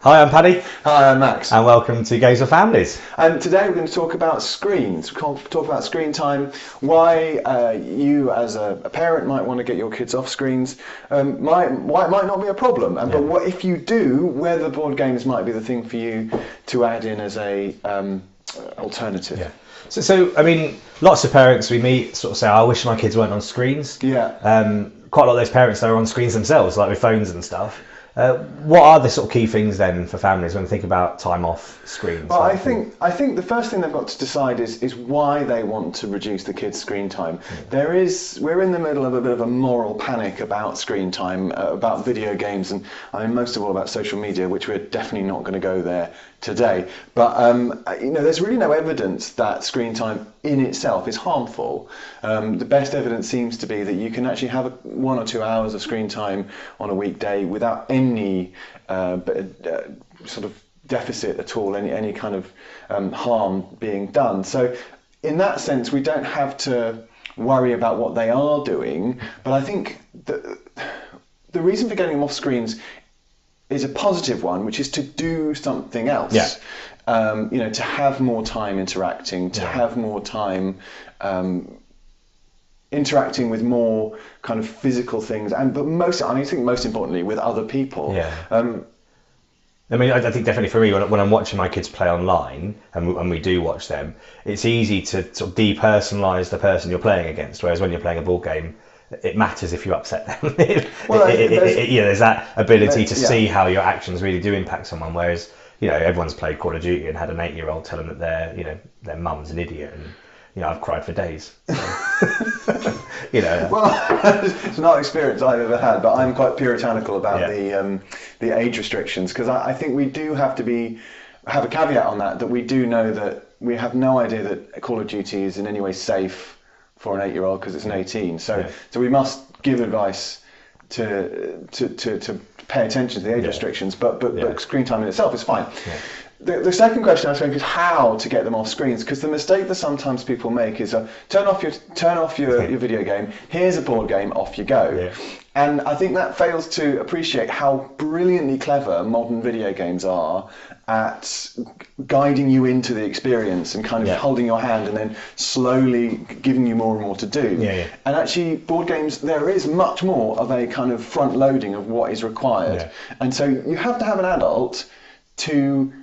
Hi, I'm Paddy. Hi, I'm Max. And welcome to Games for Families. And today we're going to talk about screens. We'll talk about screen time, why you as a parent might want to get your kids off screens, why it might not be a problem, but what if you do, whether board games might be the thing for you to add in as a alternative. Yeah. So, I mean, lots of parents we meet sort of say, I wish my kids weren't on screens. Yeah. Quite a lot of those parents that are on screens themselves, like with phones and stuff. What are the sort of key things then for families when we think about time off screens? Well, I think the first thing they've got to decide is why they want to reduce the kids' screen time. We're in the middle of a bit of a moral panic about screen time, about video games, and I mean most of all about social media, which we're definitely not going to go there today. But there's really no evidence that screen time in itself is harmful. The best evidence seems to be that you can actually have 1 or 2 hours of screen time on a weekday without any sort of deficit at all, any kind of harm being done. So in that sense, we don't have to worry about what they are doing. But I think the reason for getting them off screens is a positive one, which is to do something else. Yeah. To have more time interacting, to have more time interacting with more kind of physical things, I think most importantly with other people. Yeah. I mean, I think definitely for me, when I'm watching my kids play online, and we do watch them, it's easy to sort of depersonalise the person you're playing against, whereas when you're playing a board game, it matters if you upset them. There's that ability to see how your actions really do impact someone, whereas, everyone's played Call of Duty and had an 8-year-old tell them that their mum's an idiot, and I've cried for days. So, Well, it's not an experience I've ever had, but I'm quite puritanical about the age restrictions, because I think we do have to have a caveat on that we do know that we have no idea that Call of Duty is in any way safe for an 8-year-old because it's an 18. So we must give advice to pay attention to the age restrictions, but screen time in itself is fine. Yeah. The second question I think is how to get them off screens, because the mistake that sometimes people make is turn off your video game, here's a board game, off you go. Yeah. And I think that fails to appreciate how brilliantly clever modern video games are at guiding you into the experience and kind of holding your hand and then slowly giving you more and more to do. Yeah. And actually, board games, there is much more of a kind of front loading of what is required. Yeah. And so you have to have an adult to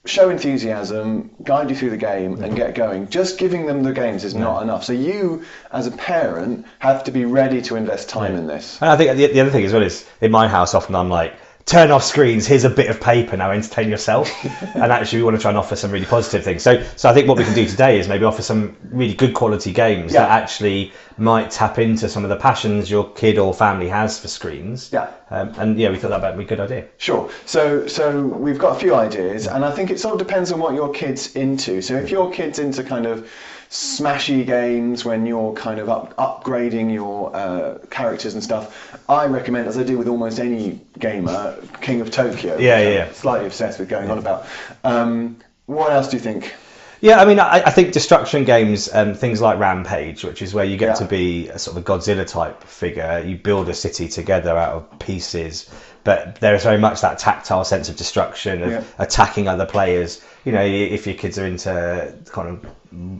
show enthusiasm, guide you through the game and get going. Just giving them the games is not enough. So you, as a parent, have to be ready to invest time in this. And I think the other thing as well is, in my house, often I'm like, turn off screens, here's a bit of paper, now entertain yourself. And actually we want to try and offer some really positive things. So I think what we can do today is maybe offer some really good quality games that actually might tap into some of the passions your kid or family has for screens. Yeah. We thought that might be a good idea. Sure. So we've got a few ideas, and I think it sort of depends on what your kid's into. So if your kid's into kind of smashy games when you're kind of upgrading your characters and stuff, I recommend, as I do with almost any gamer, King of Tokyo. I'm slightly obsessed with going on about. What else do you think? Yeah, I mean, I think destruction games, things like Rampage, which is where you get to be a sort of a Godzilla type figure. You build a city together out of pieces, but there is very much that tactile sense of destruction, of attacking other players. If your kids are into kind of,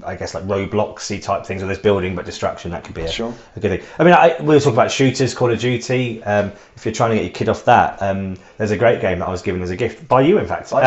I guess, like Roblox-y type things where there's building but destruction, that could be a good thing. I mean, we were talking about shooters, Call of Duty. If you're trying to get your kid off that, there's a great game that I was given as a gift, by you in fact, called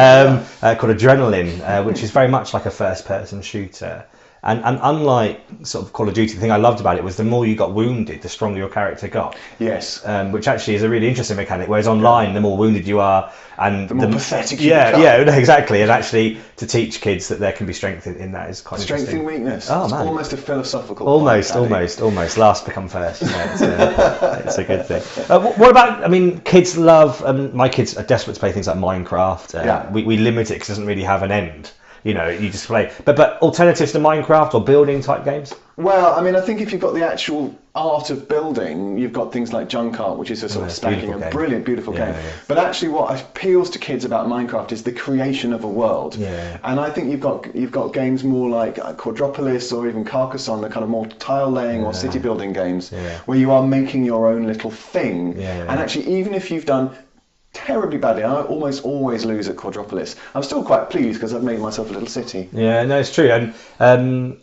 Adrenaline, which is very much like a first-person shooter. And unlike sort of Call of Duty, the thing I loved about it was the more you got wounded, the stronger your character got. Yes. Which actually is a really interesting mechanic. Whereas online, the more wounded you are, and the more pathetic you become. Exactly. And actually, to teach kids that there can be strength in that is quite interesting. Strength in weakness. Oh, man. Almost a philosophical. Almost. Last become first. It's a good thing. What about? I mean, kids love. My kids are desperate to play things like Minecraft. We limit it because it doesn't really have an end. You just play. But alternatives to Minecraft or building type games? Well, I mean, I think if you've got the actual art of building, you've got things like Junk Art, which is a sort of stacking, a brilliant, beautiful game. Yeah. But actually what appeals to kids about Minecraft is the creation of a world. Yeah. And I think you've got games more like Quadropolis or even Carcassonne, the kind of more tile laying or city building games, where you are making your own little thing. Yeah. And actually, even if you've done terribly badly. I almost always lose at Quadropolis. I'm still quite pleased because I've made myself a little city. Yeah, no, it's true. And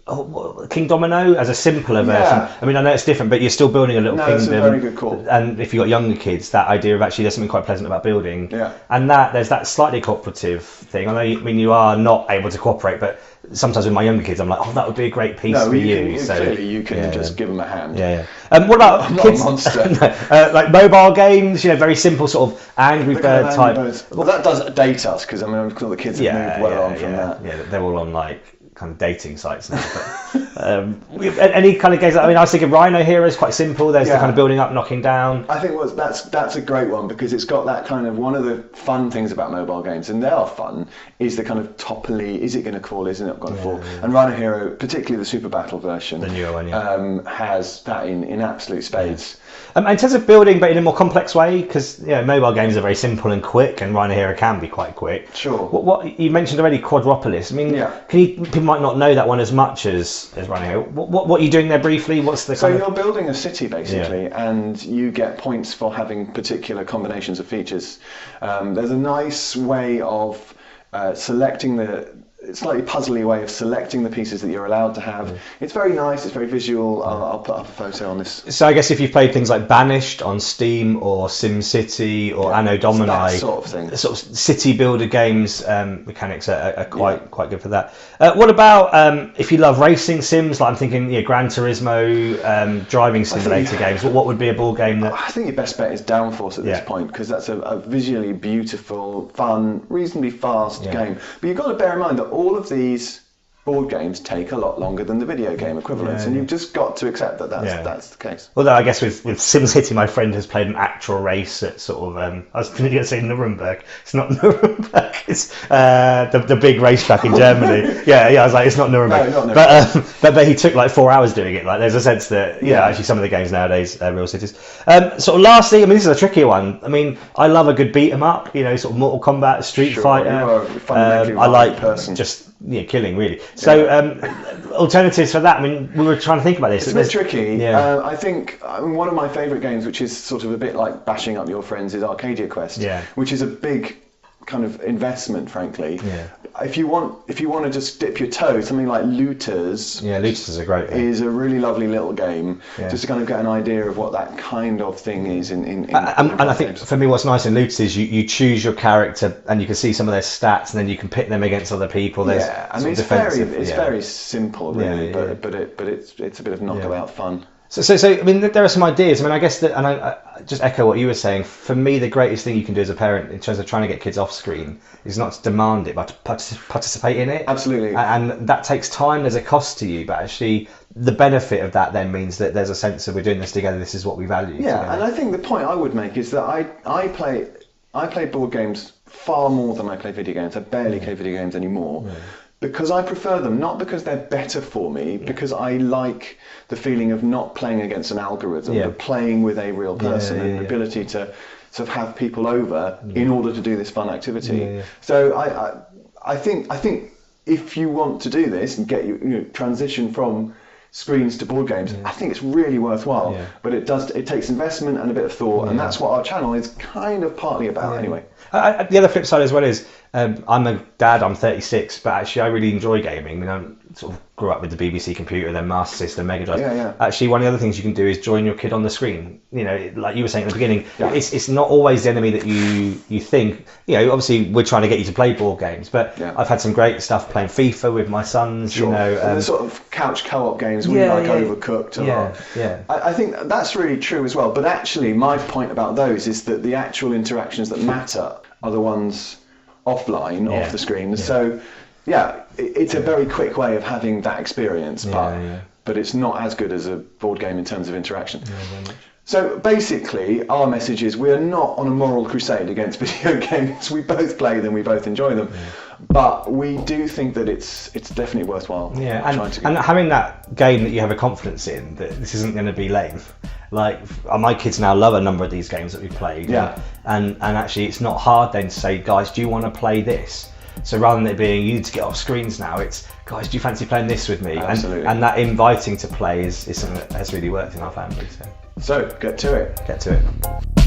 Kingdomino as a simpler version. I mean, I know it's different, but you're still building a little kingdom. That's a very good call. And if you've got younger kids, that idea of actually there's something quite pleasant about building. Yeah. And there's that slightly cooperative thing. I know, you are not able to cooperate, but sometimes with my younger kids, I'm like, oh, that would be a great piece for you. So clearly you can just give them a hand. Yeah. What about I'm kids? Not a monster. No, like mobile games, very simple sort of Angry Bird type. Well, that does date us because I'm sure the kids have moved on from that. Yeah, they're all on like kind of dating sites now. But, any kind of games? I mean, I was thinking Rhino Hero is quite simple. There's the kind of building up, knocking down. I think that's a great one because it's got that kind of, one of the fun things about mobile games, and they are fun, is the kind of topply, is it going to call, isn't it going to fall? And Rhino Hero, particularly the Super Battle version, the newer one, has that in absolute spades. In terms of building, but in a more complex way, because mobile games are very simple and quick, and Rhino Hero can be quite quick. Sure. What you mentioned already, Quadropolis. I mean, people might not know that one as much as Rhino Hero. What are you doing there briefly? What's the you're building a city basically, and you get points for having particular combinations of features. There's a nice way of selecting slightly puzzly way of selecting the pieces that you're allowed to have. It's very nice, it's very visual. I'll put up a photo on this. So I guess if you've played things like Banished on Steam or SimCity or Anno Domini, that sort of thing. Sort of city builder games, mechanics are quite good for that. What about if you love racing sims, like I'm thinking Gran Turismo, driving simulator games, what would be a board game that... I think your best bet is Downforce at this point, because that's a visually beautiful, fun, reasonably fast game. But you've got to bear in mind that all of these board games take a lot longer than the video game equivalents, and you've just got to accept that that's the case. Although I guess with SimCity, my friend has played an actual race at sort of I was going to say Nuremberg. It's not Nuremberg. It's the big racetrack in Germany. I was like, it's not Nuremberg. No, not Nuremberg. But he took like 4 hours doing it. Like there's a sense that actually some of the games nowadays are real cities. Sort of lastly, I mean, this is a trickier one. I mean, I love a good beat 'em up. Sort of Mortal Kombat, Street Fighter. I like person. Just killing really. So alternatives for that. I mean, we were trying to think about this. It's a bit tricky. I think one of my favourite games, which is sort of a bit like bashing up your friends, is Arcadia Quest, which is a big kind of investment, frankly. If you want to just dip your toe, something like Looterz. Looterz is a great game. Is a really lovely little game, just to kind of get an idea of what that kind of thing is in and I think for me, what's nice in Looterz is you choose your character and you can see some of their stats, and then you can pit them against other people. There's I mean, it's very simple, really, but it's a bit of knockabout fun. So I mean, there are some ideas. I mean, I guess that, and I just echo what you were saying. For me, the greatest thing you can do as a parent in terms of trying to get kids off screen is not to demand it, but to participate in it. Absolutely. And that takes time. There's a cost to you, but actually, the benefit of that then means that there's a sense of we're doing this together. This is what we value. Yeah, together. And I think the point I would make is that I play board games far more than I play video games. I barely play video games anymore. Because I prefer them, not because they're better for me, because I like the feeling of not playing against an algorithm, but playing with a real person and the ability to sort of have people over in order to do this fun activity. So I think if you want to do this and get transition from screens to board games, I think it's really worthwhile. But it takes investment and a bit of thought, and that's what our channel is kind of partly about anyway. The other flip side as well is I'm a dad, I'm 36, but actually I really enjoy gaming. I mean, I sort of grew up with the BBC computer, then Master System, Mega Drive. Actually, one of the other things you can do is join your kid on the screen. Like you were saying at the beginning, it's not always the enemy that you think. Obviously we're trying to get you to play board games, but I've had some great stuff playing FIFA with my sons. And the sort of couch co-op games, we like Overcooked a lot. I think that's really true as well. But actually, my point about those is that the actual interactions that matter are the ones offline, off the screen. So it's a very quick way of having that experience, but it's not as good as a board game in terms of interaction. So basically, our message is we're not on a moral crusade against video games. We both play them, we both enjoy them, but we do think that it's definitely worthwhile. And having that game that you have a confidence in, that this isn't going to be lame. Like my kids now love a number of these games that we've played, and actually it's not hard then to say, guys, do you want to play this? So rather than it being you need to get off screens now, it's guys, do you fancy playing this with me? And that inviting to play is something that has really worked in our family. So get to it. Get to it.